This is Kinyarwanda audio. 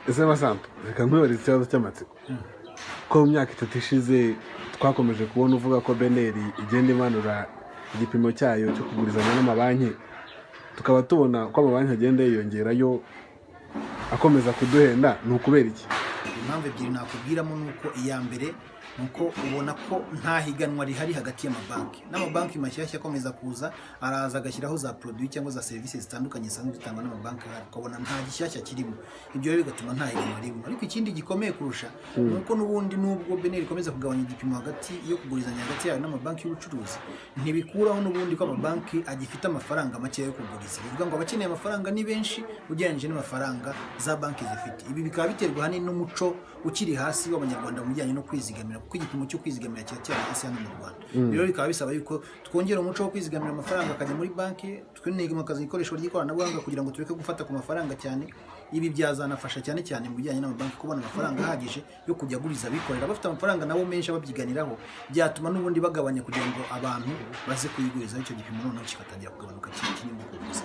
ese Masanto reka nkwibarize ikibazo cy'amatsiko ko mu myaka 3 ishize twakomeje kubona uvuga ko Beneri igenda imanura igipimo cyayo cyo kugurizanya n'amabanki tukaba tubona ko amabanki agenda yiyongerayo akomeza kuduhenda ni ukubera iki? Impamvu ebyiri nakubwiramo nuko iya mbere nuko ubona ko nta higanwa rihari hagati y'amabanki n'amabanki mashyashya akomeza kuza araza agashyiraho za produit cyangwa za services zitandukanye sanzwe zitangwa n'amabanki ukabona nta gishyashya kirimo, ibyo rero bigatuma nta higanwa ririmo. Ariko ikindi gikomeye kurusha nuko n'ubundi nubwo Beneri ikomeza kugabanya igipimo hagati yo kugurizanya hagati yayo n'amabanki y'ubucuruzi ntibikuraho n'ubundi ko amabanki agifite amafaranga make yo kuguriza, bivuga ngo abakeneye amafaranga ni benshi ugereranyije n'amafaranga za banki zifite. Ibi bikaba biterwa hanini n'umuco ukiri hasi w'abanyarwanda mu bijyanye no kwizigamira, kuko igipimo cyo kwizigamira cyari hasi hano mu Rwanda. Rero bikaba bisaba yuko twongera umuco wo kwizigamira amafaranga akajya muri banki, twinigimakaza ikoresho ry'ikoranabuhanga kugira ngo tureke gufata ku mafaranga cyane. Ibi byazanafasha cyane cyane mu bijyanye n'amabanki kubona amafaranga ahagije yo kujya aguriza abikorera bafite amafaranga nabo menshi ababyiganiraho, byatuma n'ubundi bagabanya kugira ngo abantu baze kuyiguriza icyo gipimo noneho kikatangira kugabanuka kinini mu kuguza.